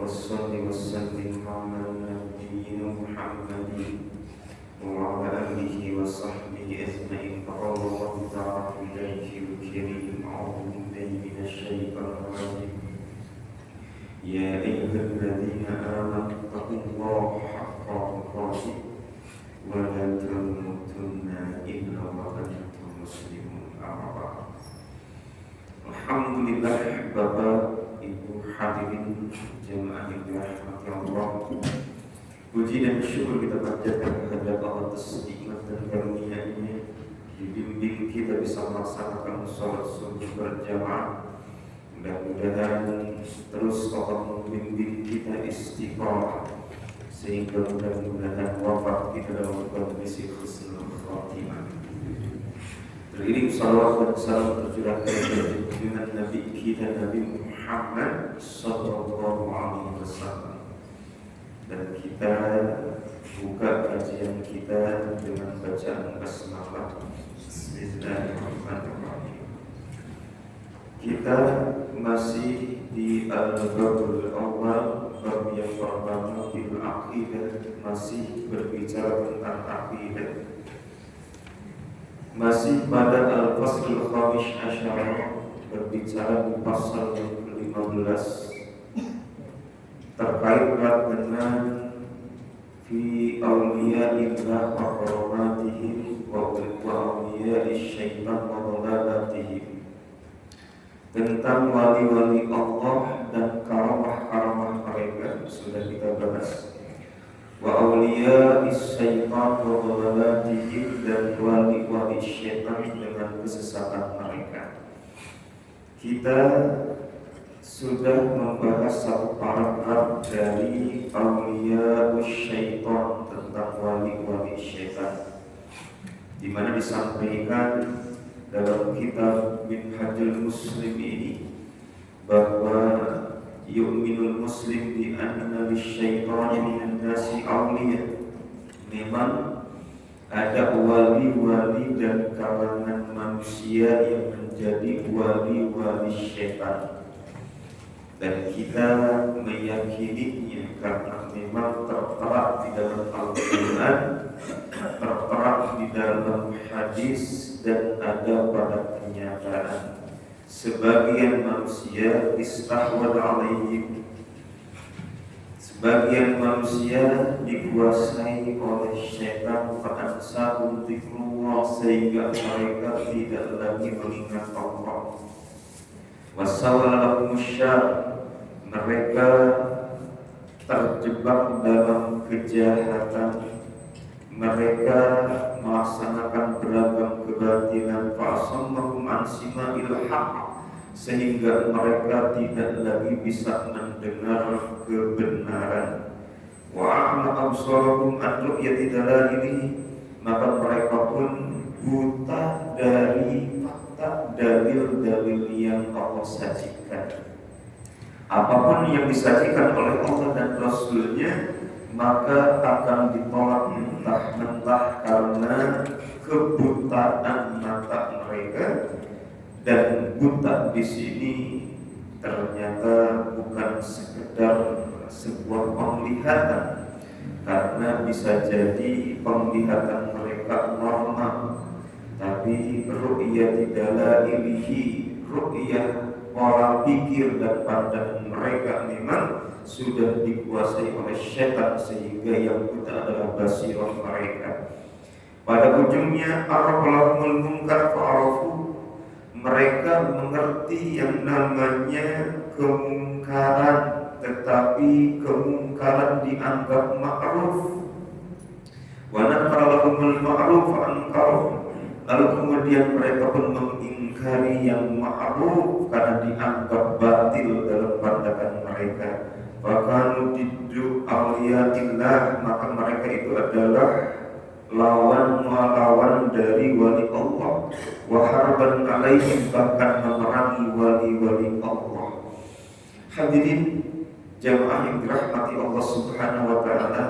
وصل وسلم على نبينا محمد وعلى آله وصحبه أجمعين. قال الله تعالى في بيته الكريم: أعوذ بالله من الشيطان الرجيم. يا أيها الذين آمنوا اتقوا الله حق تقاته ولا تموتن إلا وأنتم مسلمون. أما بعد. Alhamdulillah, Bapak Ibu hadirin jemaah yang dirahmati Allah, puji dan syukur kita panjatkan kehadirat Allah atas nikmat dan karunia-Nya, dibimbing kita bisa melaksanakan sholat subuh berjamaah. Mudah-mudahan terus Allah membimbing kita istiqamah sehingga mudah-mudahan wafat kita dalam kondisi husnul khatimah. Beriring salawat dan salam tercurahkan kepada junjungan Nabi kita Nabi Muhammad sallallahu alaihi wasallam. Dan kita buka kajian kita dengan bacaan basmalah. Bismillahirrahmanirrahim. Kita masih di Al-Babul Awal, bab yang pertama bil aqidah, masih berbicara tentang aqidah. Masih pada Al-Faslul Khamis Asyara, berbicara di pasal yang ke-15 terkait dengan fi awliya'illah wa karamatihim wa awliya'ish syaitan wa dhalalatihim, tentang wali-wali Allah dan karamah-karamah mereka sudah kita bahas. Wa awliya'ish syaitan wa dhalalatihim, dan wali-wali syaitan dengan kesesatan mereka. Kita sudah membahas satu paragraf dari awliya'ish syaitan, tentang wali-wali syaitan, di mana disampaikan dalam kitab Minhajul Muslim ini bahwa yu'minul muslim bi anna lisyaitani minan nasi awliya. Memang ada wali-wali dan kalangan manusia yang menjadi wali-wali syaitan, dan kita meyakininya karena memang tertera di dalam Al-Quran, tertera di dalam hadis, dan ada pada kenyataan. Sebagian manusia istahwad alaihim, sebagian manusia dikuasai oleh syaitan, fa'ansahum dzikrullah, sehingga mereka tidak lagi mengingat Allah. Wasawala musyar, mereka terjebak dalam kejahatan, mereka melaksanakan beragam kebatilan. Fa'asammahum an sima'il haqq, sehingga mereka tidak lagi bisa mendengar kebenaran. Wa a'ma absarahum an ru'yati dalailihi, maka mereka pun buta dari fakta dalil-dalil yang Allah sajikan. Apapun yang disajikan oleh Allah dan Rasul-Nya maka akan ditolak mentah-mentah karena kebutaan mata mereka. Dan buta di sini ternyata bukan sekedar sebuah penglihatan, karena bisa jadi penglihatan mereka normal, tapi ru'yah dalailihi, ru'yah pola pikir dan pandangan mereka memang sudah dikuasai oleh syaitan, sehingga yang buta adalah basirah mereka. Pada ujungnya arafalahumul munkar fa'arafu, mereka mengerti yang namanya kemungkaran, tetapi kemungkaran dianggap ma'ruf. Wa nakara lahumul ma'ruf fa'ankaru, lalu kemudian mereka pun mengingkari yang ma'ruf karena dianggap batil dalam pandangan mereka. Fakanu diddu awliyatillah, maka mereka itu adalah lawan dari wali Allah. Wa harban alaihim, bahkan memerangi wali-wali Allah. Hadirin jamaah yang dirahmati Allah Subhanahu wa taala,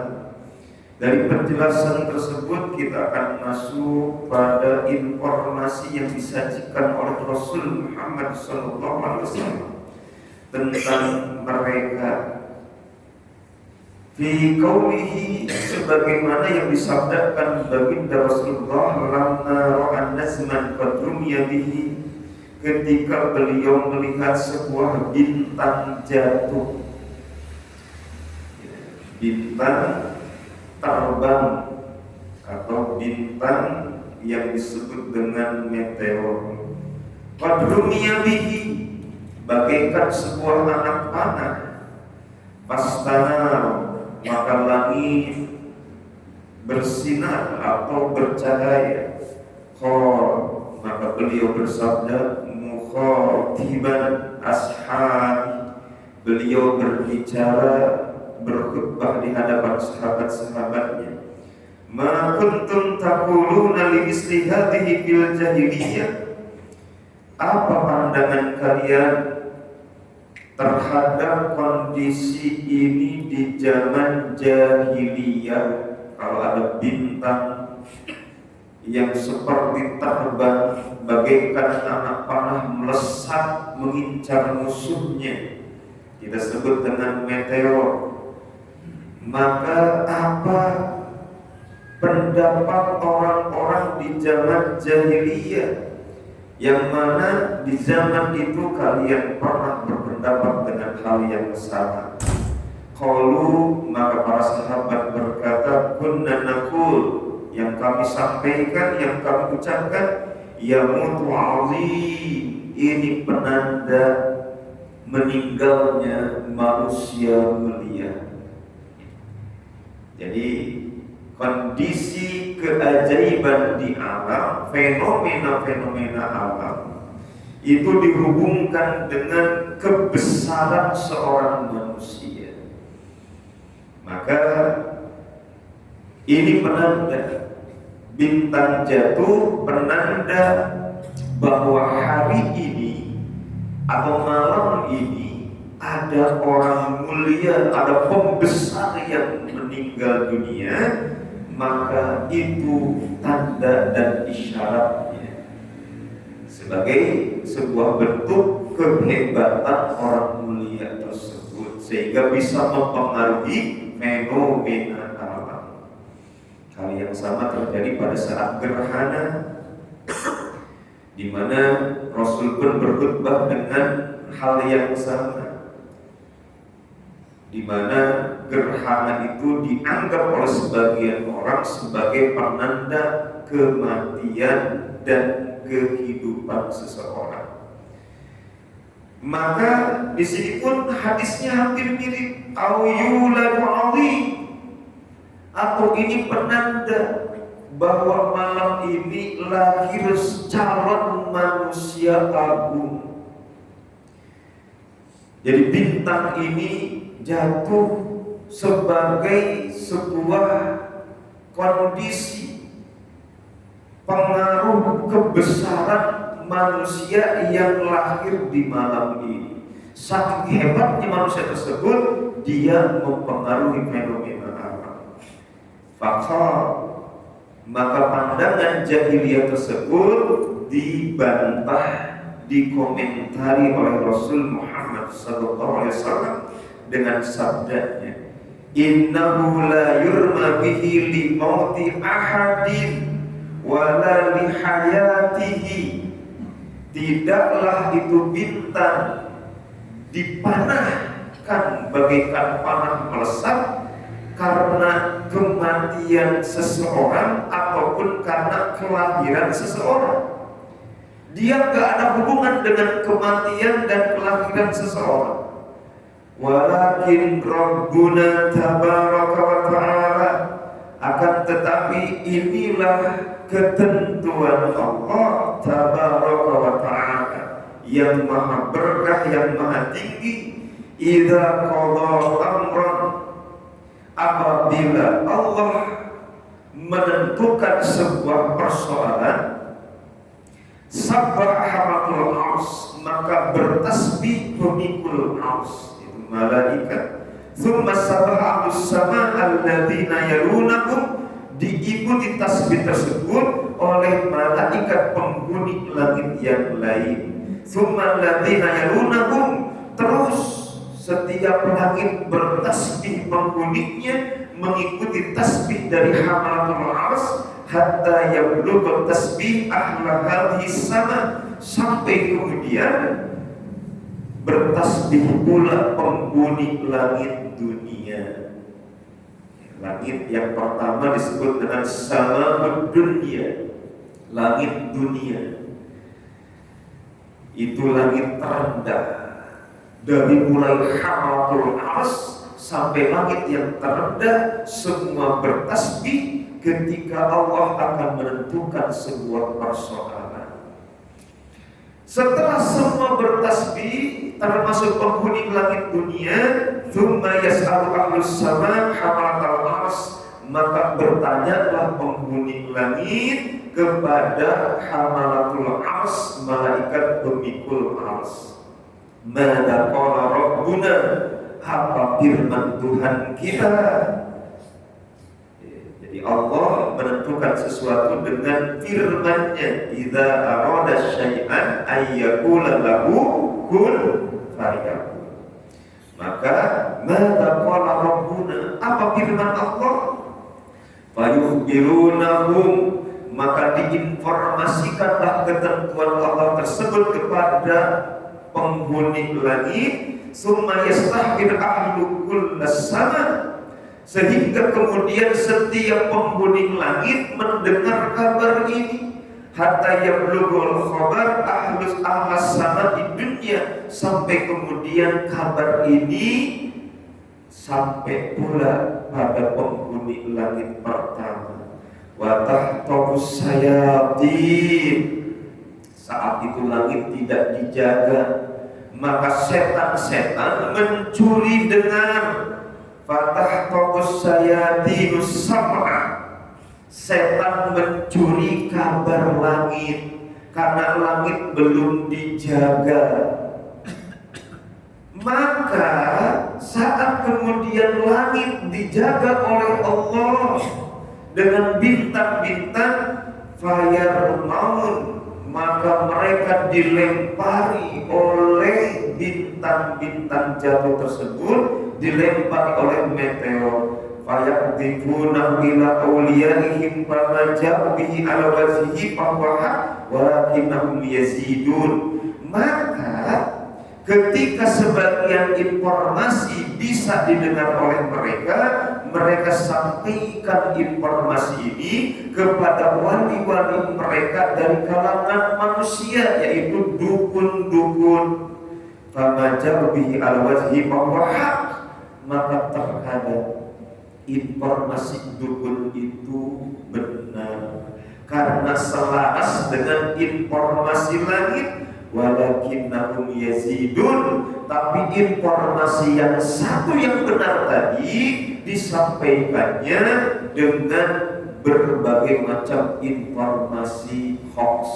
dari penjelasan tersebut kita akan masuk pada informasi yang disajikan oleh Rasul Muhammad sallallahu alaihi wasallam tentang mereka fi qaulihi, sebagaimana yang disabdakan baginda Rasulullah lamma ra'an nazman qadrumiya bihi, ketika beliau melihat sebuah bintang jatuh, bintang terbang atau bintang yang disebut dengan meteor. Qadrumiya bihi, bagaikan sebuah anak panah. Pastanar, maka langit bersinar atau bercahaya. Qol, maka beliau bersabda mukhatiban ashab, beliau berbicara, berkhutbah di hadapan sahabat-sahabatnya. Ma kuntum taquluna li misli hadhihi fil jahiliyah, apa pandangan kalian terhadap kondisi ini di zaman jahiliyah? Kalau ada bintang yang seperti terbang bagaikan anak panah melesat mengincar musuhnya, kita sebut dengan meteor. Maka apa pendapat orang-orang di zaman jahiliyah, yang mana di zaman itu kalian pernah berpendapat dengan hal yang sama? Qalu, maka para sahabat berkata, kunna naqul, yang kami sampaikan, yang kami ucapkan, yamutu azim, ini penanda meninggalnya manusia mulia. Jadi kondisi keajaiban di alam, fenomena-fenomena alam itu dihubungkan dengan kebesaran seorang manusia. Maka ini penanda bintang jatuh, penanda bahwa hari ini atau malam ini ada orang mulia, ada pembesar yang meninggal dunia. Maka itu tanda dan isyaratnya sebagai sebuah bentuk kehebatan orang mulia tersebut, sehingga bisa mempengaruhi fenomena alam. Hal yang sama terjadi pada saat gerhana, di mana Rasul pun berkhutbah dengan hal yang sama, di mana gerhana itu dianggap oleh sebagian orang sebagai penanda kematian dan kehidupan seseorang. Maka di sini pun hadisnya hampir mirip, au yuladu azim, atau ini penanda bahwa malam ini lahir calon manusia agung. Jadi bintang ini jatuh sebagai sebuah kondisi pengaruh kebesaran manusia yang lahir di malam ini. Saking hebatnya manusia tersebut, dia mempengaruhi fenomena alam. Fakal, maka pandangan jahiliyah tersebut dibantah, dikomentari oleh Rasul Muhammad SAW dengan sabdanya, innahu la yurma bihi li mauti ahadin wala li hayatihi, tidaklah itu bintang dipanahkan bagaikan panah melesat karena kematian seseorang ataupun karena kelahiran seseorang. Dia gak ada hubungan dengan kematian dan kelahiran seseorang. Walakin Rabbuna tabaraka wa ta'ala, akan tetapi inilah ketentuan Allah tabaraka wa ta'ala yang maha berkah, yang maha tinggi. Idza qada amran, apabila Allah menentukan sebuah persoalan, sabbahatul ars, maka bertasbih pemikul ars, itu malaikat. Tsumma sabbahatus sama alladzina yalunahum, diikuti tasbih tersebut oleh malaikat penghuni langit yang lain. Tsumma alladzina yalunahum, terus Setiap langit bertasbih penghuninya mengikuti tasbih dari hamalatul ars hatta yablugha tasbih ahla hadhihi sama, sampai kemudian bertasbih pula penghuni langit dunia. Langit yang pertama disebut dengan sama dunia, langit dunia. Itu langit terendah, dari mulai hamalatul ars sampai langit yang terendah, semua bertasbih ketika Allah akan menentukan sebuah persoalan. Setelah semua bertasbih, termasuk penghuni langit dunia, thumma yas'alu ahlus sama hamalatul ars, maka bertanyalah penghuni langit kepada hamalatul ars, malaikat pemikul ars. Mada qala rabbuna, apa firman Tuhan kita? Jadi Allah menentukan sesuatu dengan firman-Nya, idza arada syai'an ayyaqula lahu kun fayakun. Maka mada qala rabbuna, apa firman Allah? Fayukhbirunahum, maka diinformasikanlah ketentuan Allah tersebut kepada penghuni langit. Summa yastahbir ahlu kullas sama, sehingga kemudian setiap penghuni langit mendengar kabar ini. Hatta yablughul khabar ahlus ahlas sama di dunia, sampai kemudian kabar ini sampai pula pada penghuni langit pertama. Wa tahtafus sayatin, saat itu langit tidak dijaga, maka setan-setan mencuri dengar. Fatahtabus sayatinus sam'a, setan mencuri kabar langit karena langit belum dijaga. Maka saat kemudian langit dijaga oleh Allah dengan bintang-bintang, fayarmaun, maka mereka dilempari oleh bintang-bintang jatuh tersebut, dilempari oleh meteor. Fayaqdifuna ila awliyaihim fama ja'u bihi ala wajhihi fahuwa walakinnahum yazidun. Maka ketika sebagian informasi bisa didengar oleh mereka, mereka sampaikan informasi ini kepada wali-wali mereka dari kalangan manusia, yaitu dukun-dukun. Fama ja'u bihi ala wajhihi fahuwa, maka terkadang informasi dukun itu benar karena selaras dengan informasi langit. Walakinnahum yazidun, tapi informasi yang satu yang benar tadi disampaikannya dengan berbagai macam informasi hoax.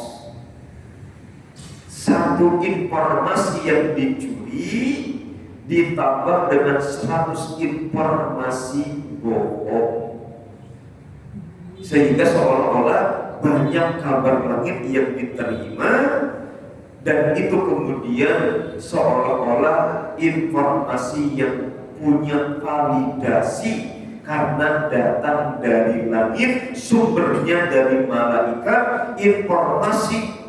Satu informasi yang dicuri ditambah dengan 100 informasi bohong, sehingga seolah-olah banyak kabar langit yang diterima, dan itu kemudian seolah-olah informasi yang punya validasi karena datang dari langit, sumbernya dari malaikat. Informasi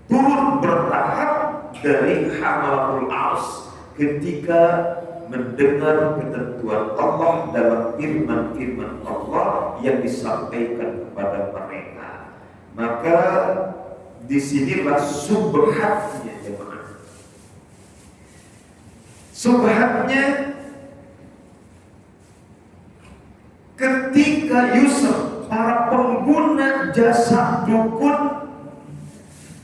turun bertahap dari hamalatul ars ketika mendengar ketentuan Allah dalam firman-firman Allah yang disampaikan kepada mereka. Maka disinilah subhatnya jemaah. Subhatnya ketika Yusuf, para pengguna jasa dukun,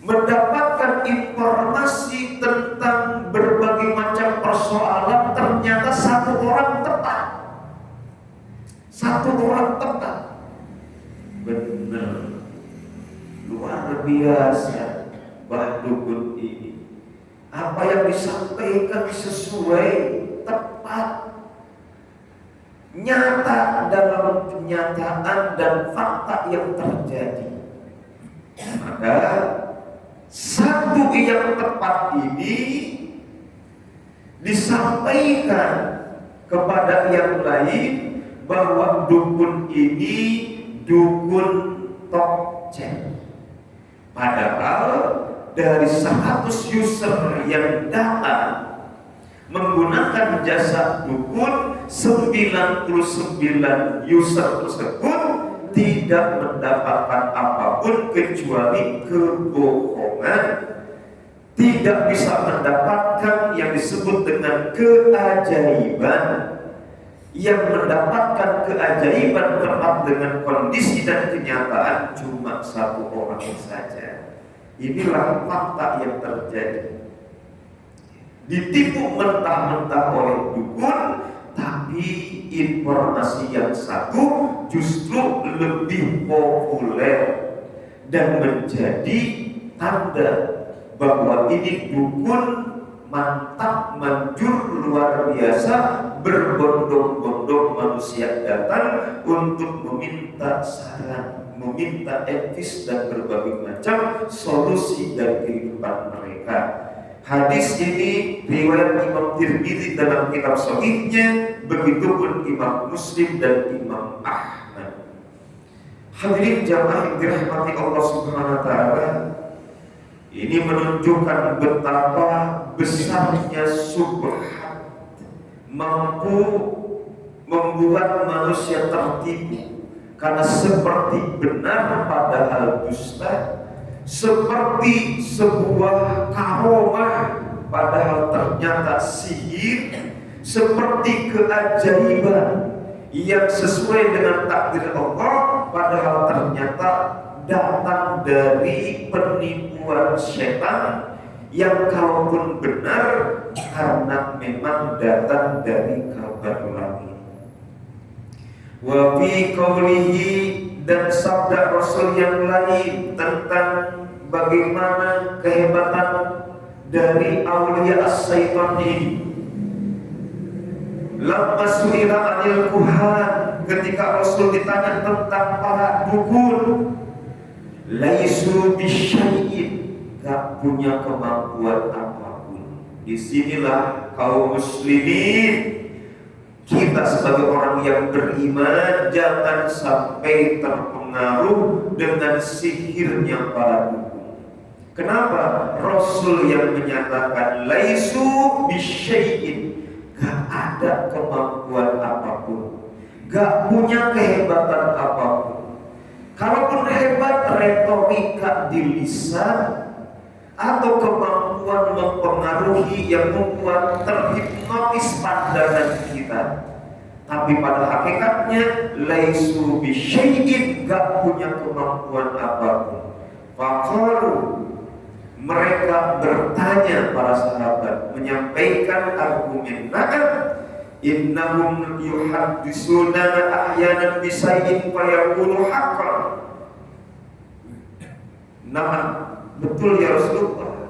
mendapatkan informasi tentang berbagai macam persoalan, ternyata satu orang tepat. Benar, luar biasa bah dukun ini. Apa yang disampaikan sesuai, tepat, nyata dalam kenyataan dan fakta yang terjadi. Maka satu yang tepat ini disampaikan kepada yang lain bahwa dukun ini dukun tokcen. Padahal dari 100 user yang datang menggunakan jasa dukun, 99 user tersebut tidak mendapatkan apapun kecuali kebohongan, tidak bisa mendapatkan yang disebut dengan keajaiban. Yang mendapatkan keajaiban terkait dengan kondisi dan kenyataan cuma satu orang saja. Inilah fakta yang terjadi. Ditipu mentah-mentah oleh dukun, tapi informasi yang satu justru lebih populer dan menjadi tanda bahwa ini dukun mantap, manjur, luar biasa, berbondong-bondong manusia datang untuk meminta saran, meminta advice dan berbagai macam solusi dari kehidupan mereka. Hadis ini riwayat Imam Tirmidzi dalam kitab Shahihnya, begitupun Imam Muslim dan Imam Ahmad. Hadirin jamaah yang dirahmati Allah Subhanahu wa taala, ini menunjukkan betapa besarnya subhat mampu membuat manusia tertipu, karena seperti benar padahal dusta, seperti sebuah karomah padahal ternyata sihir, seperti keajaiban yang sesuai dengan takdir Allah padahal ternyata datang dari penipuan setan yang kalaupun benar karena memang datang dari kabar langit. Wa fi qawlihi, dan sabda Rasul yang lain tentang bagaimana kehebatan dari aulia as-syaitan ini. Lamma su'ila anil kuhan, ketika Rasul ditanya tentang para dukun, laisu bisyai'in, gak punya kemampuan apapun. Disinilah kaum muslimin, kita sebagai orang yang beriman jangan sampai terpengaruh dengan sihirnya para dukun. Kenapa? Rasul yang menyatakan laisu bisyai'in, gak ada kemampuan apapun, gak punya kehebatan apapun. Kalaupun hebat retorika di lisan atau kemampuan mempengaruhi yang membuat terhipnotis pandangan kita, tapi pada hakikatnya laisu bisyai'in, gak punya kemampuan apapun. Faqalu, mereka bertanya, para sahabat menyampaikan argumen, innahum yuhaddisuna ahyanan bisayyin fayaqulu haqqan. Nah, betul ya Rasulullah.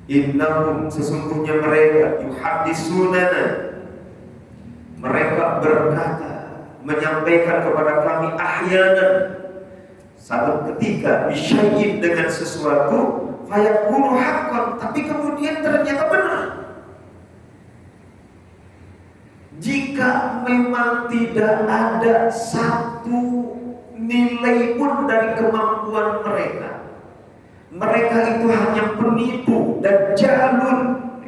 Innahum, sesungguhnya mereka, yuhaddisuna, mereka berkata, menyampaikan kepada kami ahyanan, satu ketika, bisayyin, dengan sesuatu, fayaqulu haqqan, tapi kemudian ternyata benar. Jika memang tidak ada satu nilai pun dari kemampuan mereka, mereka itu hanya penipu dan jalur.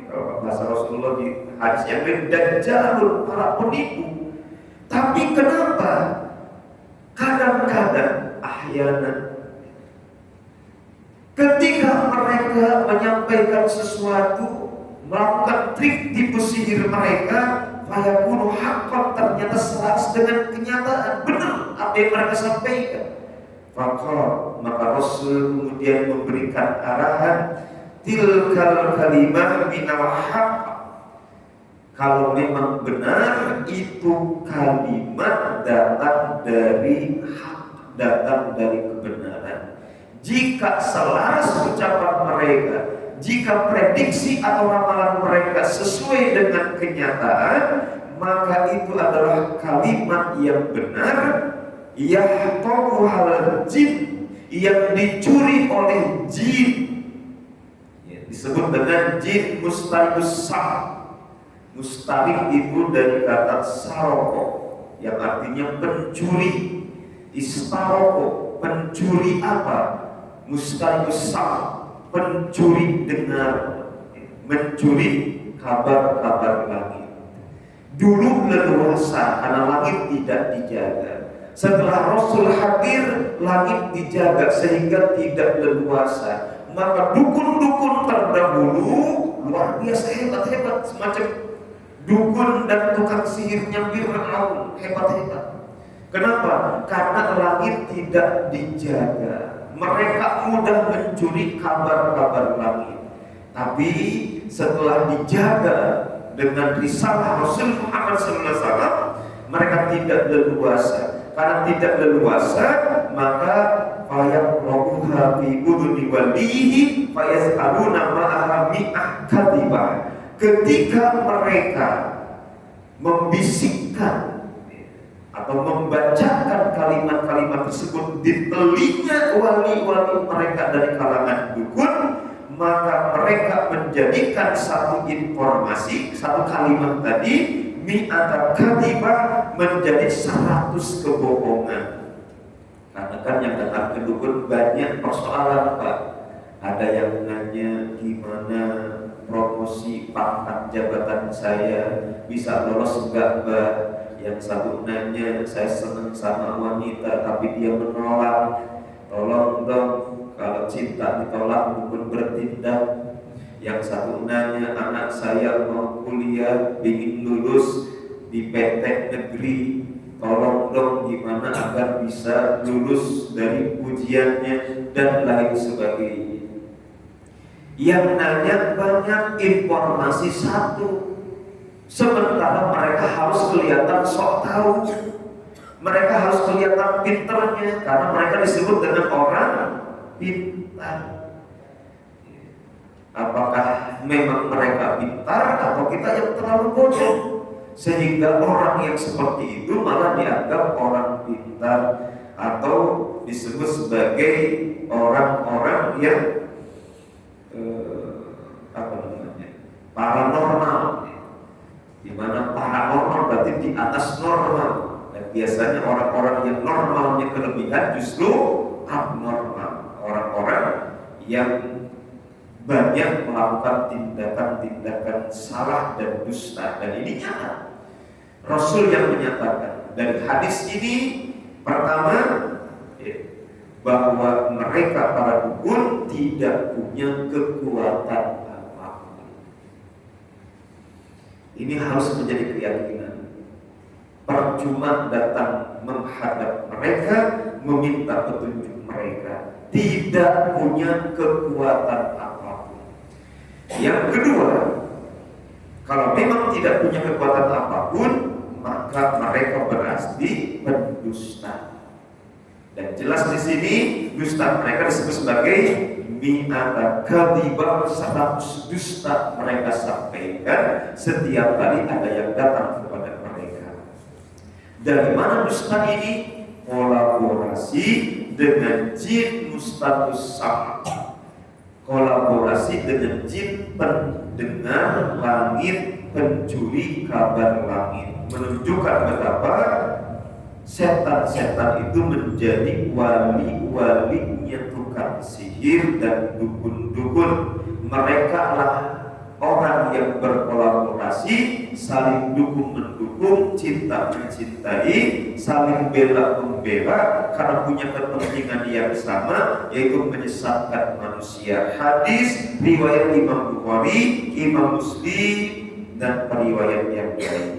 Kalau bahasa Rasulullah di hadis yang lain, dan jalur para penipu. Tapi kenapa kadang-kadang ahyanan ketika mereka menyampaikan sesuatu, melakukan trik tipu sihir mereka, fayaqulu haqqan, ternyata selaras dengan kenyataan, benar apa yang mereka sampaikan. Faqala, maka Rasul kemudian memberikan arahan, tilkal kalimah minal haqq, kalau memang benar itu kalimat datang dari hak, datang dari kebenaran. Jika selaras ucapan mereka, jika prediksi atau ramalan mereka sesuai dengan kenyataan, maka itu adalah kalimat yang benar, yahtaquhal jin, yang dicuri oleh jin. disebut dengan jin mustarikus sam. Mustarik itu dari kata saroko yang artinya pencuri. Istaroko, pencuri apa? Mustarikus sam, pencuri dengar, mencuri kabar-kabar langit. Dulu leluasa karena langit tidak dijaga. Setelah Rasul hadir, langit dijaga sehingga tidak leluasa. Maka dukun-dukun terdahulu luar biasa hebat-hebat, semacam dukun dan tukang sihirnya Fir'aun, hebat-hebat. Kenapa? Karena langit tidak dijaga. Mereka mudah mencuri kabar-kabar langit. Tapi setelah dijaga dengan risalah Rasul Muhammad SAW, mereka tidak leluasa. Karena tidak leluasa, maka fayaqra'uha fi udhuni walihi fayas'aluna ma'aha mi'ah kadhibah. Ketika mereka membisikkan atau membacakan kalimat-kalimat tersebut di telinga wali-wali mereka dari kalangan dukun, maka mereka menjadikan satu informasi, satu kalimat tadi mi'ata kadhibah menjadi 100 kebohongan. Karena kan yang datang ke dukun banyak persoalan, Pak. Ada yang nanya gimana promosi pangkat jabatan saya, bisa lolos enggak, Mbak? Yang satu nanya, saya senang sama wanita tapi dia menolak, tolong dong kalau cinta ditolak dukun bertindak. Yang satu nanya, anak saya mau kuliah, ingin lulus di PT negeri, tolong dong gimana agar bisa lulus dari ujiannya, dan lain sebagainya. Yang nanya banyak informasi satu, sementara mereka harus kelihatan sok tahu, mereka harus kelihatan pinternya, karena mereka disebut dengan orang pintar. Apakah memang mereka pintar atau kita yang terlalu bodoh? Sehingga orang yang seperti itu malah dianggap orang pintar atau disebut sebagai orang-orang yang paranormal. Di mana paranormal berarti di atas normal, dan biasanya orang-orang yang normalnya kelebihan justru abnormal, orang-orang yang banyak melakukan tindakan-tindakan salah dan dusta. Dan ini nyata. Rasul yang menyatakan dari hadis ini, pertama bahwa mereka para dukun tidak punya kekuatan apapun. Ini harus menjadi keyakinan. Percuma datang menghadap mereka, meminta petunjuk mereka, tidak punya kekuatan apapun. Yang kedua, kalau memang tidak punya kekuatan apapun, maka mereka berarti pendusta. Dan jelas di sini dusta mereka disebut sebagai mi'ata kadhibah, 100 dusta mereka sampaikan setiap kali ada yang datang kepada mereka. Dari mana dusta ini? Kolaborasi dengan jin mustarikus sam, kolaborasi dengan jin pendengar langit, pencuri kabar langit, menunjukkan betapa setan-setan itu menjadi wali-walinya tukang sihir dan dukun-dukun. Mereka lah orang yang berkolaborasi, saling dukung-mendukung, cinta-mencintai, saling bela-membela karena punya kepentingan yang sama, yaitu menyesatkan manusia. Hadis riwayat Imam Bukhari, Imam Muslim, dan periwayat yang lain.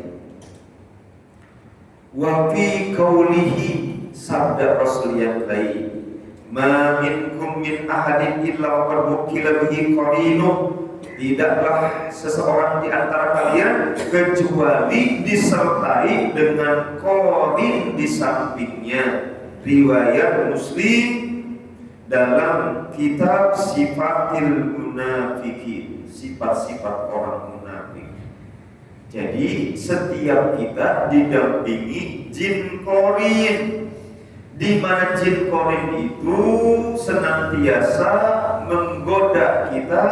Wa fi qaulihi, sabda Rasul yang lain, ma minkum min ahadin illa qad wukila bihi qarinuh, tidaklah seseorang di antara kalian kecuali disertai dengan qarin di sampingnya. Riwayat Muslim dalam kitab Sifatil Munafiqin, sifat-sifat orang munafik. Jadi setiap kita didampingi jin qarin, di mana jin qarin itu senantiasa menggoda kita,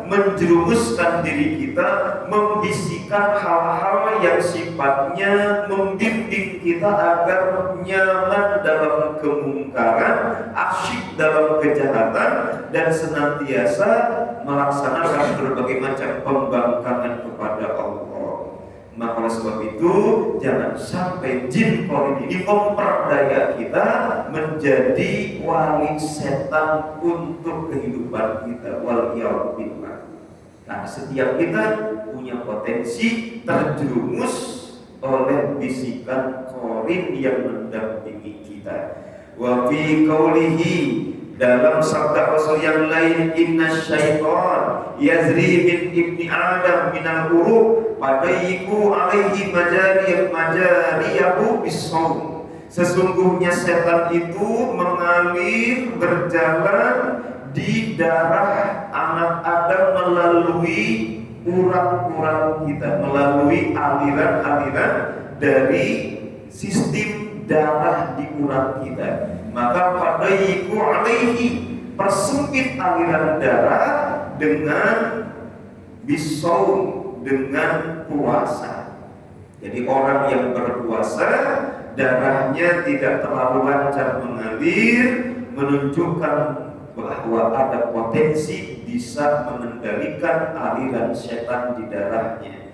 menjerumuskan diri kita, membisikkan hal-hal yang sifatnya membimbing kita agar nyaman dalam kemungkaran, asyik dalam kejahatan, dan senantiasa melaksanakan berbagai macam pembangkangan kepada Allah. Maka oleh sebab itu jangan sampai jin qarin ini memperdaya kita menjadi wali setan untuk kehidupan kita. Waliyahillah. Nah, setiap kita punya potensi terjerumus oleh bisikan qarin yang mendampingi kita. Wa fi qaulihi, dalam sabda Rasul yang lain, inna syaitan yazri min ibni adam minal uruq fadayiku alaihi majariyahu bisawm. Sesungguhnya setan itu mengalir berjalan di darah anak Adam melalui urat-urat kita, melalui aliran-aliran dari sistem darah di urat kita. Maka pada yiku alaihi, persempit aliran darah dengan bisaum, dengan puasa. Jadi orang yang berpuasa darahnya tidak terlalu lancar mengalir, menunjukkan bahwa ada potensi bisa mengendalikan aliran setan di darahnya.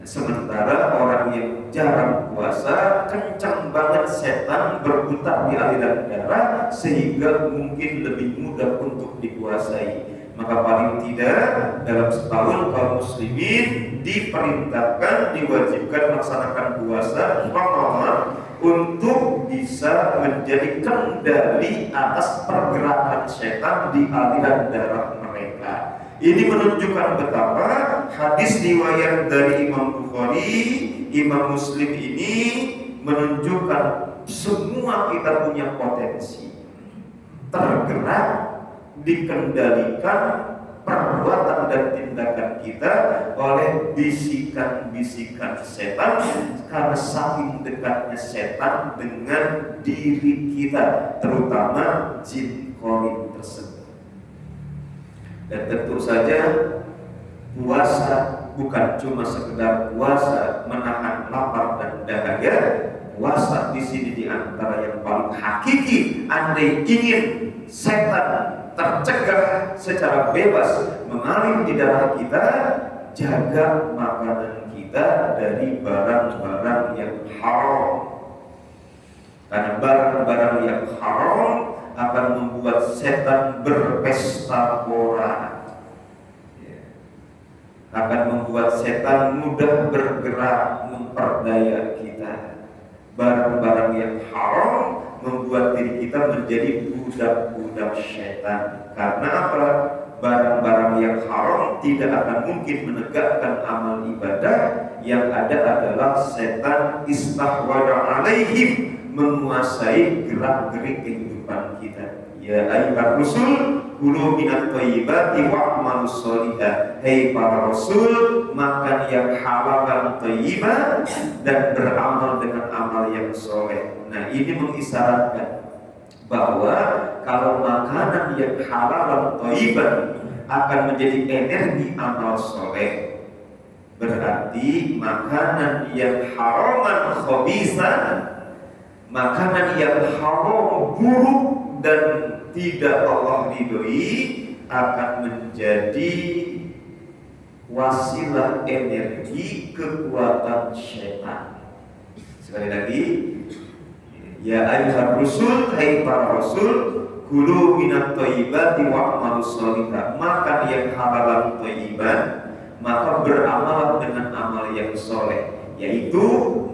Sementara orang yang jarang puasa, kencang banget setan berputar di aliran darah sehingga mungkin lebih mudah untuk dikuasai. Maka paling tidak dalam setahun kaum muslimin diperintahkan, diwajibkan melaksanakan puasa Ramadan untuk bisa menjadi kendali atas pergerakan setan di aliran darah mereka. Ini menunjukkan betapa hadis riwayat dari Imam Bukhari, Imam Muslim ini menunjukkan semua kita punya potensi tergerak, dikendalikan perbuatan dan tindakan kita oleh bisikan-bisikan setan, karena saking dekatnya setan dengan diri kita, terutama jin qarin tersebut. Dan tentu saja puasa bukan cuma sekedar puasa menahan lapar dan dahaga. Puasa di sini di antara yang paling hakiki. Andai ingin setan tercegah secara bebas mengalir di darah kita, jaga makanan kita dari barang-barang yang haram. Karena barang-barang yang haram akan membuat setan berpesta pora, akan membuat setan mudah bergerak memperdaya kita. Barang-barang yang haram membuat diri kita menjadi budak-budak setan. Karena apa? Barang-barang yang haram tidak akan mungkin menegakkan amal ibadah. Yang ada adalah setan istahwada alaihim, menguasai gerak-gerik kehidupan kita. Ya ayyuhar rusul kulu minat thayyibati wa'malus sholihan. Hei para rasul, makan yang halal dan thayyibah dan beramal dengan amal yang soleh. Nah, ini mengisyaratkan bahwa kalau makanan yang halal dan thayyibah akan menjadi energi amal soleh, berarti makanan yang haraman khabisan, makanan yang haram buruk dan tidak Allah ridhoi, akan menjadi wasilah energi kekuatan syaitan. Sekali lagi, ya ayyuhar rusul, hai para rasul, kulu minat thayyibati wa'malus sholihan. Makan yang halal dan thayyiban, maka beramal dengan amal yang soleh, yaitu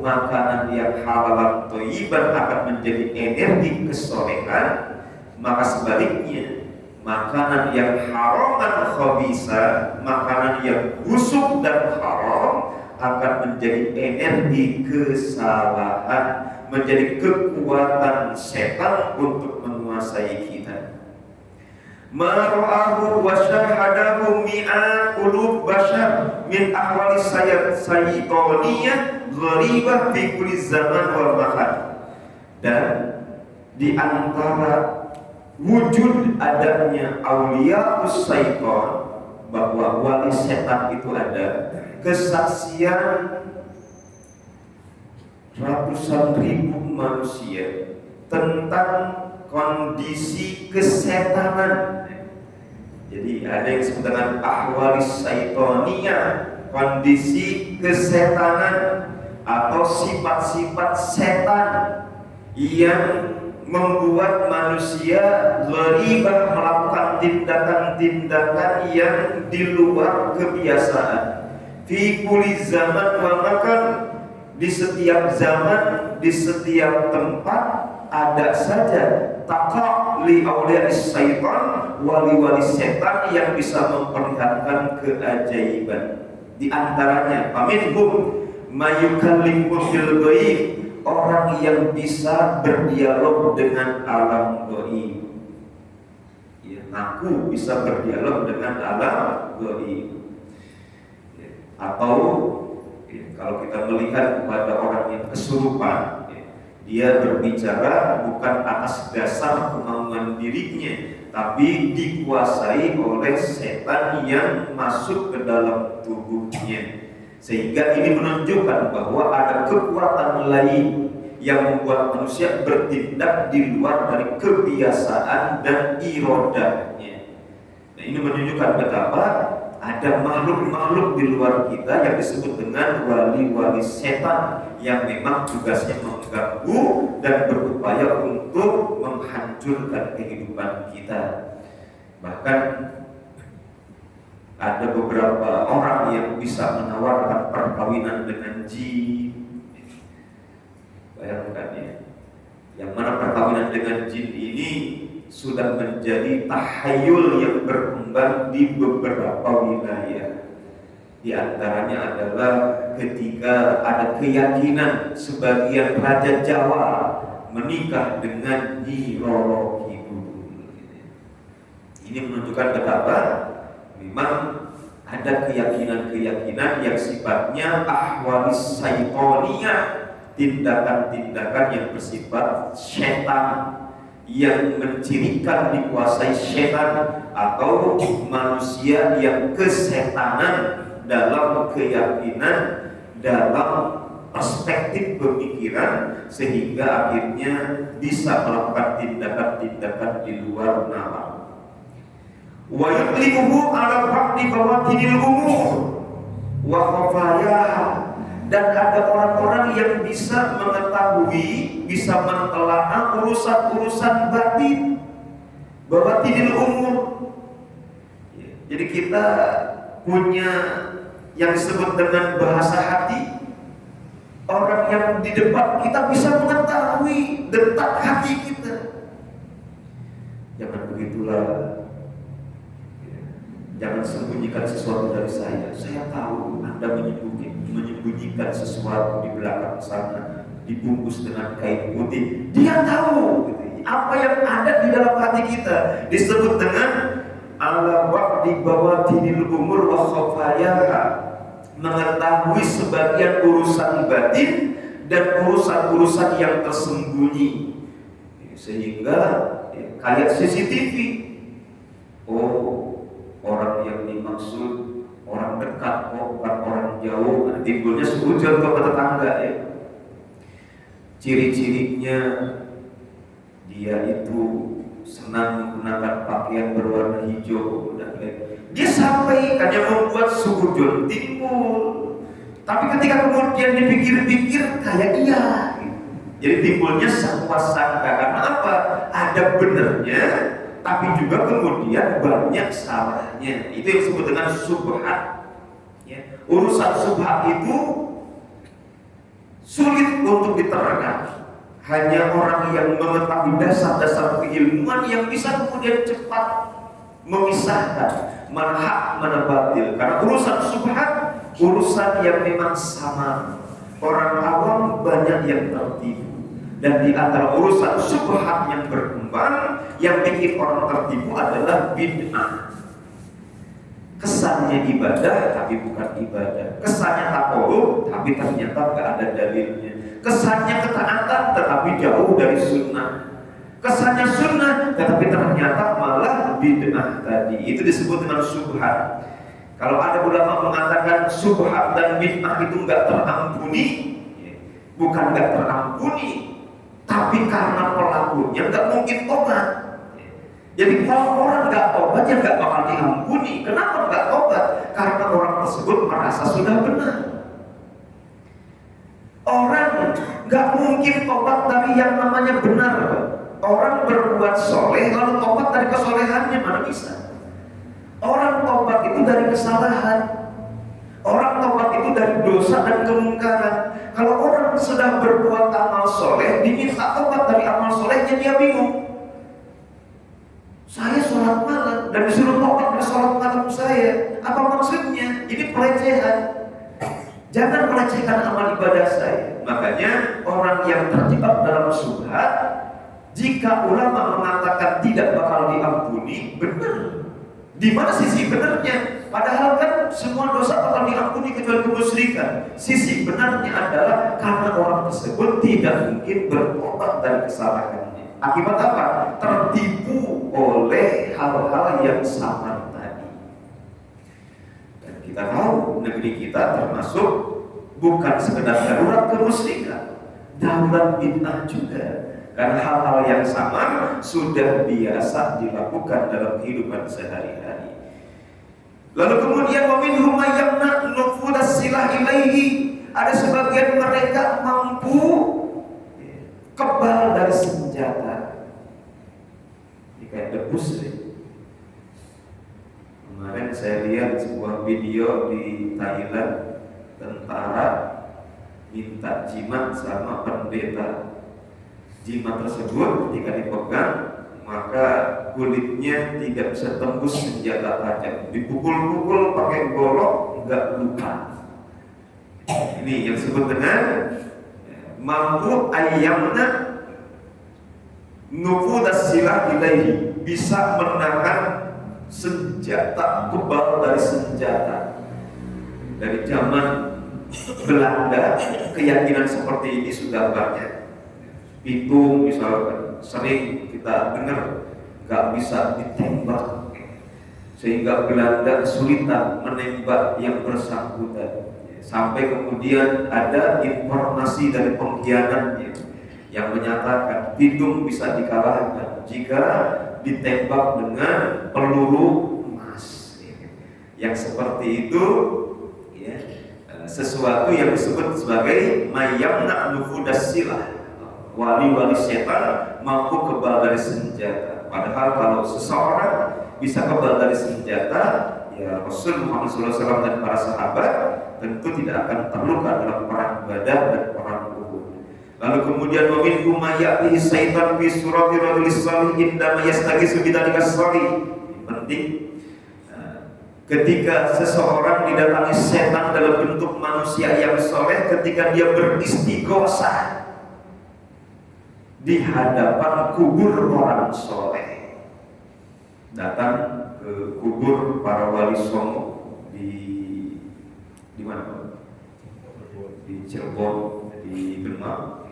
makanan yang halal dan thayyiban akan menjadi energi kesolehan. Maka sebaliknya, makanan yang haram dan khabisa, makanan yang busuk dan haram akan menjadi energi kesalahan, menjadi kekuatan setan untuk menguasai kita. Mara'ahu wa syahadahu mi'at qulub bashar min ahwali sayyitoniyah gharibah fi kulli zaman wal makan. Dan di antara wujud adanya aulia syaitan, bahwa wali setan itu ada, kesaksian ratusan ribu manusia tentang kondisi kesetanan. Jadi ada yang disebut dengan ahwalis syaitonia, kondisi kesetanan atau sifat-sifat setan yang membuat manusia gharibah, melakukan tindakan-tindakan yang di luar kebiasaan. Fi kulli zaman wa makan, di setiap zaman, di setiap tempat ada saja taqa li aulia'is syaitan, wali-wali setan yang bisa memperlihatkan keajaiban. Di antaranya paminhum mayukallimu bil ghaib, orang yang bisa berdialog dengan alam gaib. Ya, aku bisa berdialog dengan alam gaib. Ya, atau ya, kalau kita melihat kepada orang yang kesurupan, ya, dia berbicara bukan atas dasar kemauan dirinya, tapi dikuasai oleh setan yang masuk ke dalam tubuhnya. Sehingga ini menunjukkan bahwa ada kekuatan lain yang membuat manusia bertindak di luar dari kebiasaan dan irodahnya. Nah, ini menunjukkan betapa ada makhluk-makhluk di luar kita yang disebut dengan wali-wali setan yang memang tugasnya mengganggu dan berupaya untuk menghancurkan kehidupan kita. Bahkan ada beberapa orang yang bisa menawarkan perkawinan dengan jin. Bayangkan ya, yang mana perkawinan dengan jin ini sudah menjadi tahayul yang berkembang di beberapa wilayah. Di antaranya adalah ketika ada keyakinan sebagian raja Jawa menikah dengan Nyi Roro Kidul. Ini menunjukkan betapa memang ada keyakinan-keyakinan yang sifatnya ahwalis syaitoniyah, tindakan-tindakan yang bersifat setan, yang mencirikan dikuasai setan atau manusia yang kesetanan dalam keyakinan, dalam perspektif pemikiran, sehingga akhirnya bisa melakukan tindakan-tindakan di luar nalar. Wa yutliquhu ala ba'di bawatinil umur wa khafayaha, dan ada orang-orang yang bisa mengetahui, bisa mentelaah urusan-urusan batin, bawatinil umur. Jadi kita punya yang disebut dengan bahasa hati. Orang yang di depan kita bisa mengetahui detak hati kita. Jangan begitulah. Jangan sembunyikan sesuatu dari saya. Saya tahu Anda menyembunyikan sesuatu di belakang sana, dibungkus dengan kain putih. Dia tahu gitu, apa yang ada di dalam hati kita. Disebut dengan ala wa'di bawatinil umur wa khafayaha, mengetahui sebagian urusan batin dan urusan-urusan yang tersembunyi. Sehingga kayak CCTV. Oh, orang yang dimaksud orang dekat, bukan orang jauh. Timbulnya sujud ke tetangga ya. Ciri-cirinya dia itu senang menggunakan pakaian berwarna hijau dan lain. Dia sampaikan yang membuat sujud timbul. Tapi ketika kemudian dipikir-pikir kayak iya. Jadi timbulnya sangka-sangka. Karena apa? Ada benernya, tapi juga kemudian banyak salahnya. Itu yang disebut dengan subhat. Ya. Urusan subhat itu sulit untuk diterangkan. Hanya orang yang mengetahui dasar-dasar keilmuan yang bisa kemudian cepat memisahkan mana hak mana batil. Karena urusan subhat, urusan yang memang sama. Orang awam banyak yang tertipu. Dan di antara urusan subhat yang berkembang, yang bikin orang tertipu adalah bid'ah. Kesannya ibadah tapi bukan ibadah. Kesannya taqarrub tapi ternyata gak ada dalilnya. Kesannya ketaatan tetapi jauh dari sunnah. Kesannya sunnah, tetapi ternyata malah bid'ah tadi. Itu disebut dengan syubhat. Kalau ada ulama mengatakan syubhat dan bid'ah itu nggak terampuni, bukan nggak terampuni, tapi karena pelakunya nggak mungkin tobat. Jadi kalau orang nggak tobat ya nggak bakal diampuni. Kenapa nggak tobat? Karena orang tersebut merasa sudah benar. Orang nggak mungkin tobat dari yang namanya benar. Orang berbuat soleh lalu tobat dari kesolehannya, mana bisa? Orang tobat itu dari kesalahan. Orang tobat itu dari dosa dan kemungkaran. Kalau orang sudah berbuat amal soleh, diminta tobat dari amal solehnya, dia bingung. Saya sholat malam dan disuruh tobat dari sholat malam saya. Apa maksudnya? Ini pelecehan. Jangan melecehkan amal ibadah saya. Makanya orang yang terjebak dalam syubhat, jika ulama mengatakan tidak bakal diampuni, benar. Di mana sisi benarnya? Padahal kan semua dosa bakal diampuni kecuali kemusyrikan. Sisi benarnya adalah karena orang tersebut tidak mungkin bertobat dari kesalahannya. Akibat apa? Tertipu oleh hal-hal yang samar tadi. Dan kita tahu negeri kita termasuk bukan sekedar darurat kemusyrikan, darurat bid'ah juga. Karena hal-hal yang sama sudah biasa dilakukan dalam kehidupan sehari-hari. Lalu kemudian wa minhum may yamna nufudas silah ilaihi. Ada sebagian mereka mampu kebal dari senjata. Ini kayak debus ya. Kemarin saya lihat sebuah video di Thailand, tentara minta jimat sama pendeta. Jimat tersebut ketika dipegang, maka kulitnya tidak bisa tembus senjata tajam. Dipukul-pukul pakai golok, enggak luka. Ini yang disebut dengan mampu ayyamna nufudas silah ilaihi, bisa menahan senjata, kebal dari senjata. Dari zaman Belanda, keyakinan seperti ini sudah banyak. Pitung misalkan sering kita dengar nggak bisa ditembak, sehingga Belanda kesulitan menembak yang bersangkutan. Sampai kemudian ada informasi dari pengkhianatnya yang menyatakan pitung bisa dikalahkan jika ditembak dengan peluru emas. Yang seperti itu ya, sesuatu yang disebut sebagai mayyamna nufudas silah. Wali-wali setan mampu kebal dari senjata. Padahal kalau seseorang bisa kebal dari senjata, ya Rasul Muhammad SAW dan para sahabat tentu tidak akan terluka dalam perang Badar dan perang Uhud. Lalu kemudian wa minhum may ya'tihi syaitan fi surati rajulis salih indama yastaghisu bidzalika salih. Penting. Ketika seseorang didatangi setan dalam bentuk manusia yang soleh, ketika dia beristighosah di hadapan kubur orang soleh, datang ke kubur para wali songo di mana? Di Cirebon, di Demak.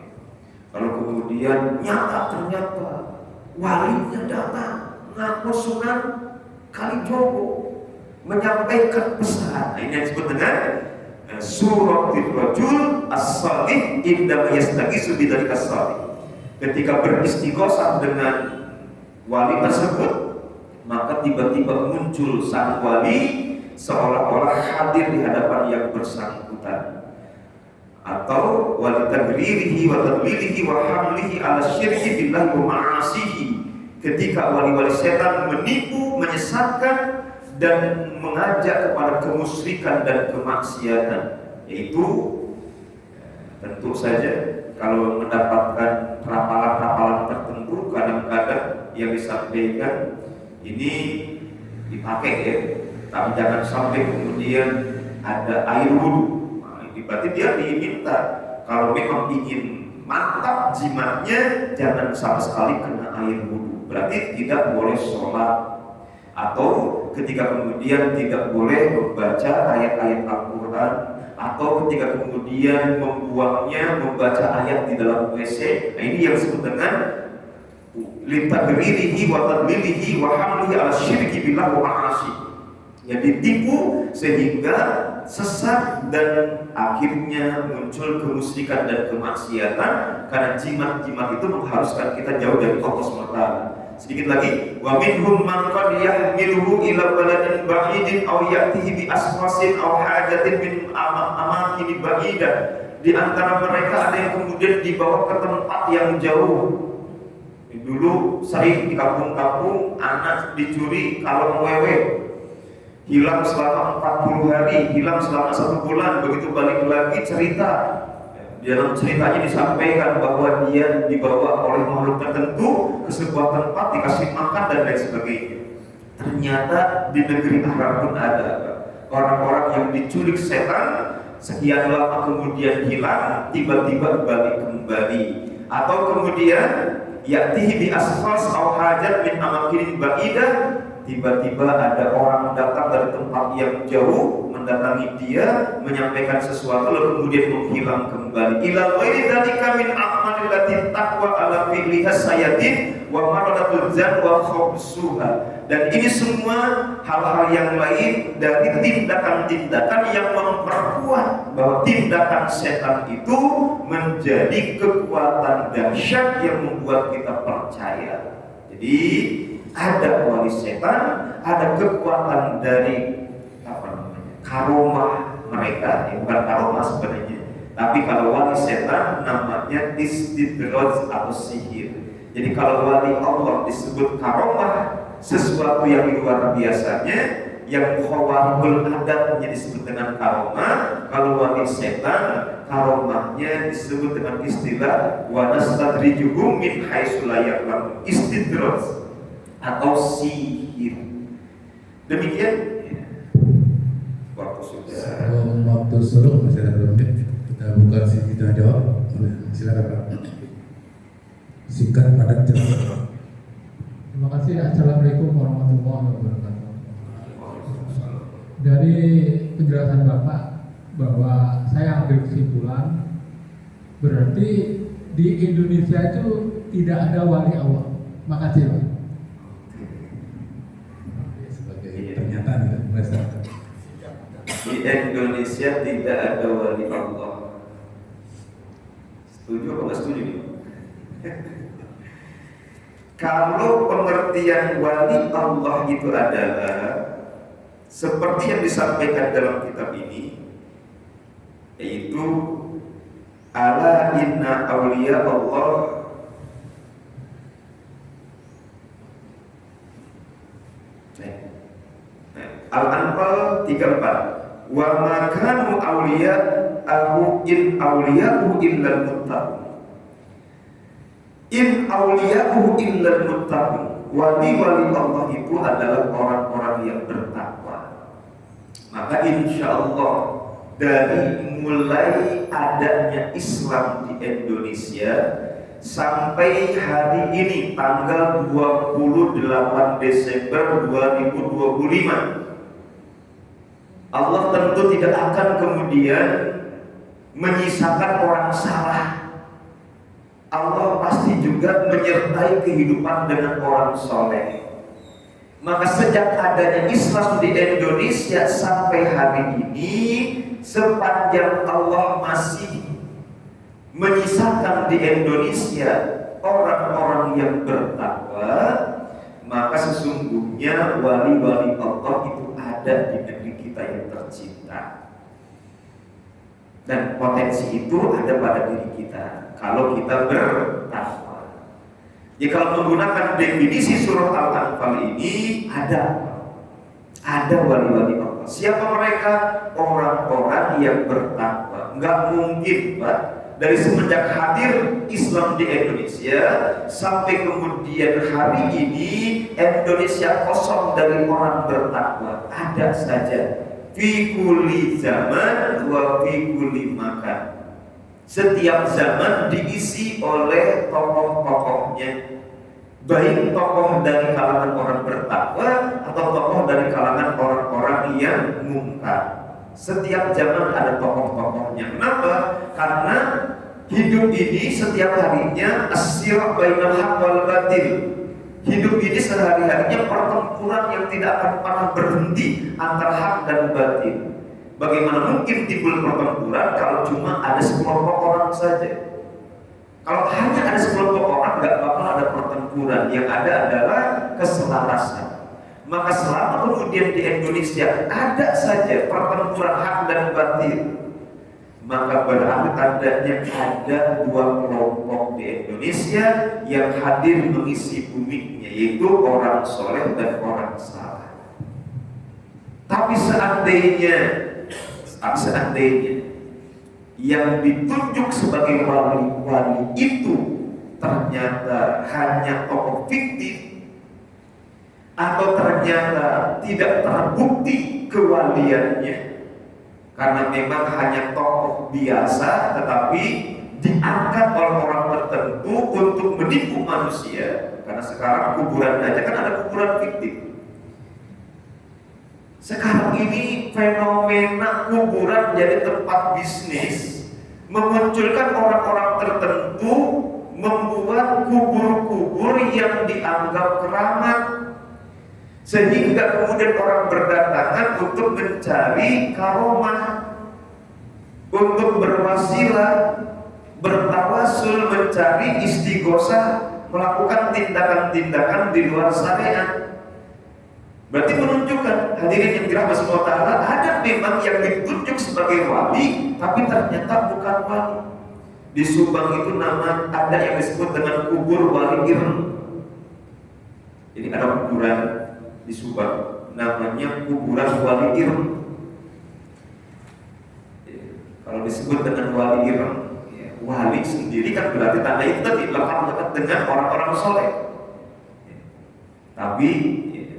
Kalau kemudian ternyata walinya datang ngaku Sunan Kalijogo, menyampaikan pesan. Nah, ini yang disebut dengan suratul rajul as-salih indama yastaghisu bidzalika salih. Ketika beristighosah dengan wali tersebut, maka tiba-tiba muncul sang wali seolah-olah hadir di hadapan yang bersangkutan. Atau wali tagririhi wa tadlilihi wa hamlihi ala syirki billahi wa ma'asihi. Ketika wali-wali setan menipu, menyesatkan dan mengajak kepada kemusyrikan dan kemaksiatan, yaitu tentu saja kalau mendapatkan rapalan-rapalan tertentu, kadang-kadang yang disampaikan ini dipakai ya, tapi jangan sampai kemudian ada air wudhu. Nah, ini berarti dia diminta kalau memang ingin mantap jimatnya, jangan sama sekali kena air wudhu. Berarti tidak boleh sholat, atau ketika kemudian tidak boleh membaca ayat-ayat Al-Quran, atau ketika kemudian membuangnya, membaca ayat di dalam WC. Nah, ini yang disebut dengan litaghririhi wa tadlilihi wa hamlihi ala syirki billah wa ma'asi. Ya, ditipu sehingga sesat dan akhirnya muncul kemusyrikan dan kemaksiatan karena jimat-jimat itu mengharuskan kita jauh dari Allah SWT. Sedikit lagi, wa minhum man qad yahmiluhu ila baladin ba'idin aw ya'tihi bi asfasin aw hajatin min amakin ba'idah. Di antara mereka ada yang kemudian dibawa ke tempat yang jauh. Dulu sering di kampung-kampung anak dicuri kalau wewe, hilang selama 40 hari, hilang selama 1 bulan, begitu balik lagi cerita. Dalam ceritanya disampaikan bahwa dia dibawa oleh makhluk tertentu ke sebuah tempat, dikasih makan dan lain sebagainya. Ternyata di negeri Arab pun ada orang-orang yang diculik setan, sekian lama kemudian hilang, tiba-tiba balik kembali. Atau kemudian ya'tihi bi asfas aw hajat min amakin ba'idah, tiba-tiba ada orang datang dari tempat yang jauh mendatangi dia, menyampaikan sesuatu lalu kemudian menghilang kembali. Ila ghairi dzalika min a'malil lati taqwa ala fi'liha sayatin wa maradatul zan wa khabsuha. Dan ini semua hal-hal yang lain dari tindakan-tindakan yang memperkuat bahwa tindakan setan itu menjadi kekuatan dahsyat yang membuat kita percaya. Jadi ada wali setan, ada kekuatan dari karomah mereka, bukan karomah sebenarnya. Tapi kalau wali setan namanya istidraj atau sihir. Jadi kalau wali Allah disebut karomah, sesuatu yang luar biasanya, yang khawarul adatnya disebut dengan karomah. Kalau wali setan, karomahnya disebut dengan istilah wa nastadrijuhum min haitsu la ya'lamun, istidraj atau sihir. Demikian waktu sudah. Waktu suruh masih ada berapa menit? Kita buka sesi kita jawab. Silakan Pak. Singkat padat jelas. Terima kasih. Assalamualaikum warahmatullahi wabarakatuh. Dari penjelasan Bapak bahwa saya ambil kesimpulan berarti di Indonesia itu tidak ada wali Allah. Makasih Pak. Pernyataan itu berdasarkan di Indonesia tidak ada wali Allah. Setuju atau nggak setuju nih? Kalau pengertian wali Allah itu adalah seperti yang disampaikan dalam kitab ini, yaitu ala inna awliya Allah Al-Anfal 34. Wa ma kanu awliya'ahu in awliya'ahu illal muttaqun. In awliya'ahu illal muttaqun. Wali-wali Allah itu adalah orang-orang yang bertakwa. Maka insyaallah dari mulai adanya Islam di Indonesia sampai hari ini tanggal 28 Desember 2025, Allah tentu tidak akan kemudian menyisakan orang salah. Allah pasti juga menyertai kehidupan dengan orang soleh. Maka sejak adanya Islam di Indonesia sampai hari ini, sepanjang Allah masih menyisakan di Indonesia orang-orang yang bertakwa, maka sesungguhnya wali-wali Allah itu ada di negeri kita yang tercinta. Dan potensi itu ada pada diri kita kalau kita bertakwa. Jadi kalau menggunakan definisi surah Al-Anfal ini, ada wali-wali Allah. Siapa mereka? Orang-orang yang bertakwa. Enggak mungkin, Pak, dari semenjak hadir Islam di Indonesia sampai kemudian hari ini Indonesia kosong dari orang bertakwa. Ada saja. Fi kulli zaman wa fi kulli makan. Setiap zaman diisi oleh tokoh-tokohnya, baik tokoh dari kalangan orang bertakwa atau tokoh dari kalangan orang-orang yang mungkar. Setiap zaman ada tokoh-tokohnya. Kenapa? Karena hidup ini setiap harinya as-sirah bainal haq wal batil. Hidup ini sehari-harinya pertempuran yang tidak akan pernah berhenti antara hak dan batin. Bagaimana mungkin timbul pertempuran kalau cuma ada sekelompok orang saja? Kalau hanya ada sekelompok orang, nggak bakal ada pertempuran. Yang ada adalah keselarasan. Maka selama kemudian di Indonesia ada saja pertempuran hak dan batin, maka berarti tandanya ada dua kelompok di Indonesia yang hadir mengisi buminya, yaitu orang soleh dan orang salah. Tapi seandainya yang ditunjuk sebagai wali-wali itu ternyata hanya tokoh fiktif, atau ternyata tidak terbukti kewaliannya, karena memang hanya tokoh biasa tetapi diangkat oleh orang tertentu untuk menipu manusia. Karena sekarang kuburan aja kan ada kuburan fiktif. Sekarang ini fenomena kuburan jadi tempat bisnis, memunculkan orang-orang tertentu, membuat kubur-kubur yang dianggap keramat, sehingga kemudian orang berdatangan untuk mencari karomah, untuk berwasilah, bertawasul, mencari istighosah, melakukan tindakan-tindakan di luar syariat. Berarti menunjukkan, hadirin yang dirahmati Allah Ta'ala, ada memang yang ditunjuk sebagai wali, tapi ternyata bukan wali. Di Subang itu ada yang disebut dengan kubur wali ireng. Jadi ada kuburan di Subang namanya kuburan wali ireng. Kalau disebut dengan wali ireng, wali sendiri kan berarti tanda itu tadi lekat dengan orang-orang soleh. Tapi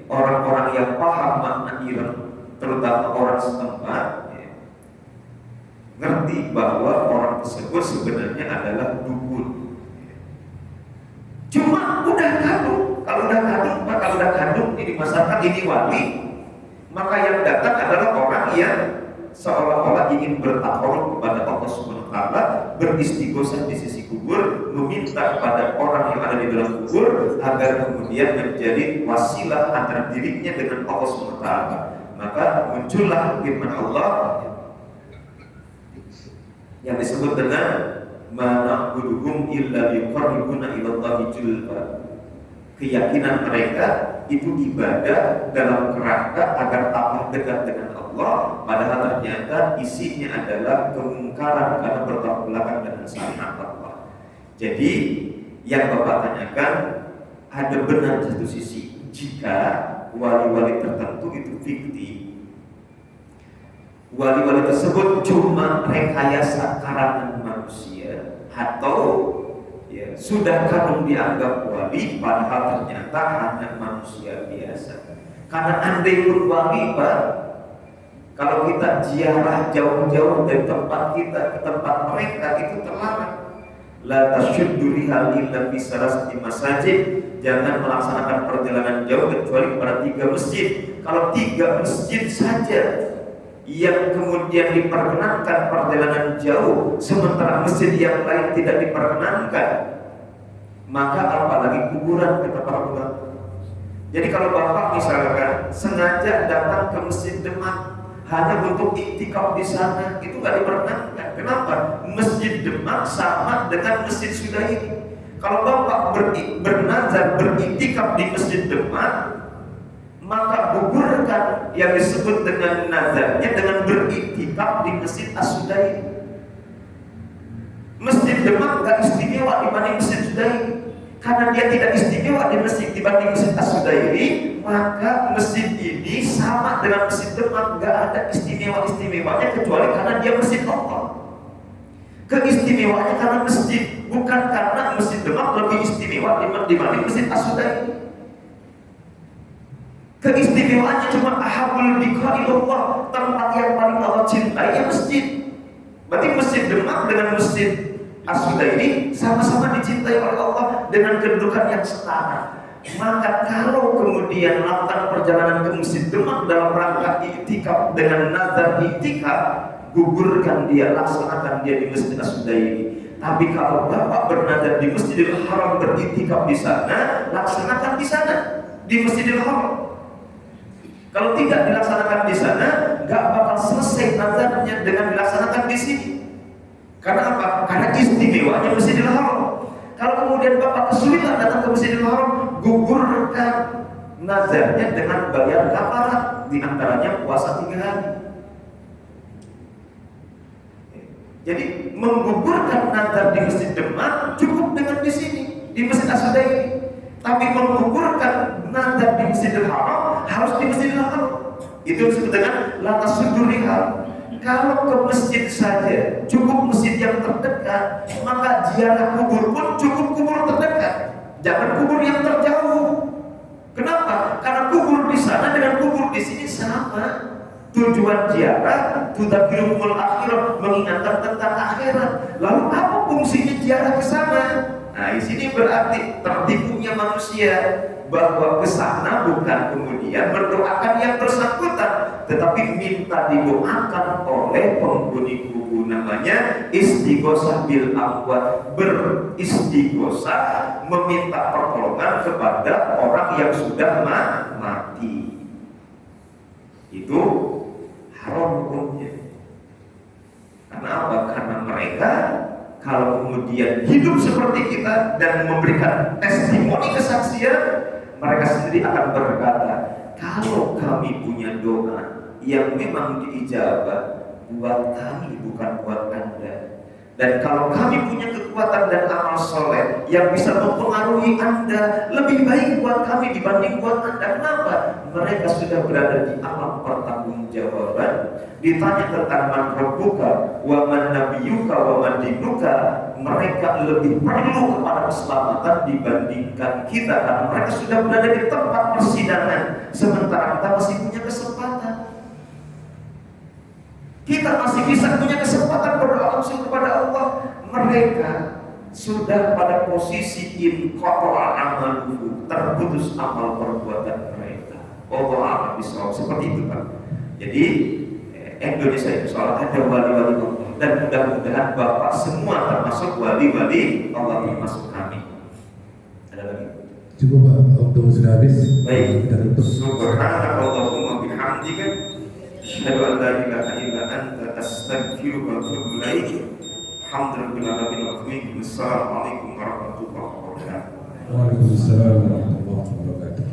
orang-orang yang paham makna ireng, terutama orang setempat, ngerti bahwa orang tersebut sebenarnya adalah dukun. Cuma udah kadung, kalau udah kadung ini masyarakat ini wali, maka yang datang adalah orang yang seolah-olah ingin bertakarub kepada Allah Subhanahu wa Ta'ala, beristighosah di sisi kubur, meminta kepada orang yang ada di dalam kubur agar kemudian menjadi wasilah antara dirinya dengan Allah Subhanahu wa Ta'ala. Maka muncullah firman Allah yang disebut dengan ma'buduhum illa yuqarribuna ila Allahi zulfa. Keyakinan mereka itu ibadah dalam kerangka agar tambah dekat dengan Allah, padahal ternyata isinya adalah kemungkaran karena bertolak belakang dengan syariat Allah. Jadi yang Bapak tanyakan, ada benar satu sisi jika wali-wali tertentu itu fiktif. Wali-wali tersebut cuma rekayasa karangan manusia, atau sudah kadung dianggap wali padahal ternyata hanya manusia biasa. Karena andai pun wali, Pak, kalau kita ziarah jauh-jauh dari tempat kita ke tempat mereka itu terlarang. La tasyuddu rihal illa fi salasati masajid. Jangan melaksanakan perjalanan jauh kecuali pada 3 masjid. Kalau 3 masjid saja yang kemudian diperkenankan perjalanan jauh, sementara masjid yang lain tidak diperkenankan, maka apalagi kuburan, kata para ulama. Jadi kalau Bapak misalkan sengaja datang ke Masjid Demak hanya untuk iktikaf di sana, itu nggak diperkenankan. Kenapa? Masjid Demak sama dengan Masjid Sudairi. Kalau Bapak bernazar beriktikaf di Masjid Demak, maka gugurkan yang disebut dengan nazarnya dengan beriktikaf di Masjid As-Sudairi. Masjid Demak nggak istimewa dibanding Masjid Sudairi. Karena dia tidak istimewa di masjid dibanding Masjid As-Sudairi, maka masjid ini sama dengan Masjid Demak, nggak ada istimewa-istimewanya kecuali karena dia masjid Allah. Keistimewaannya karena masjid, bukan karena Masjid Demak lebih istimewa dibanding Masjid As-Sudairi. Keistimewaannya cuma ahabul biqa ilallah, tempat yang paling Allah cintai ya masjid. Berarti Masjid Demak dengan Masjid As-Sudairi sama-sama dicintai oleh Allah dengan kedudukan yang setara. Maka kalau kemudian melakukan perjalanan ke Masjid Demak dalam rangka iktikaf dengan nazar iktikaf, gugurkan dia, laksanakan dia di Masjid As-Sudairi. Tapi kalau Bapak bernazar di Masjidil Haram beriktikaf di sana, laksanakan di sana, di Masjidil Haram. Kalau tidak dilaksanakan di sana, nggak bakal selesai nazarnya dengan dilaksanakan di sini. Karena apa? Karena istimewanya Masjidil Haram. Kalau kemudian Bapak kesulitan datang ke Masjidil Haram, gugurkan nazarnya dengan bayar kafarat, di antaranya puasa 3 hari. Jadi menggugurkan nazar di Masjid Demak cukup dengan di sini, di Masjid As-Sudairi. Tapi menggugurkan nazar di Masjidil Haram harus di Masjidil Haram. Itu disebut dengan latas sudurihal. Kalau ke masjid saja cukup masjid yang terdekat, maka ziarah kubur pun cukup kubur terdekat. Jangan kubur yang terjauh. Kenapa? Karena kubur di sana dengan kubur di sini sama. Tujuan ziarah tudzakirul akhirat, mengingatkan tentang akhirat. Lalu apa fungsinya ziarah ke sana? Nah, di sini berarti tertipunya manusia bahwa ke sana bukan kemudian berdoakan yang bersangkutan, tetapi minta didoakan oleh penghuni kubur. Namanya istighosah bil amwat, beristighosah, meminta pertolongan kepada orang yang sudah mati. Itu haram hukumnya. Karena apa? Karena mereka kalau kemudian hidup seperti kita dan memberikan testimoni kesaksian, mereka sendiri akan berkata, kalau kami punya doa yang memang diijabah, buat kami bukan buat Anda. Dan kalau kami punya kekuatan dan amal soleh yang bisa mempengaruhi Anda, lebih baik buat kami dibanding buat Anda. Kenapa? Mereka sudah berada di alam pertanggungjawaban. Ditanya tentang man rabbuka, wa man nabiyuka, wa man dinuka, mereka lebih perlu kepada keselamatan dibandingkan kita, karena mereka sudah berada di tempat persidangan, sementara kita masih punya kesempatan. Kita masih bisa punya kesempatan berdoa langsung kepada Allah. Mereka sudah pada posisi inqata'a amaluhu, terputus amal perbuatan mereka. Allah akan bisa seperti itu, Pak. Jadi Indonesia itu soal ada wali-wali Allah, dan mudah-mudahan Bapak semua termasuk wali-wali Allah, termasuk kami. Ada lagi? Cukup Pak, waktu sudah habis. Baik. Kita tutup. Subhanakallahumma bihamdika, asyhadu an la ilaha illa anta, astaghfiruka wa atubu ilaik. Alhamdulillahirabbil alamin. Wassalamualaikum warahmatullahi wabarakatuh. Waalaikumsalam warahmatullahi wabarakatuh.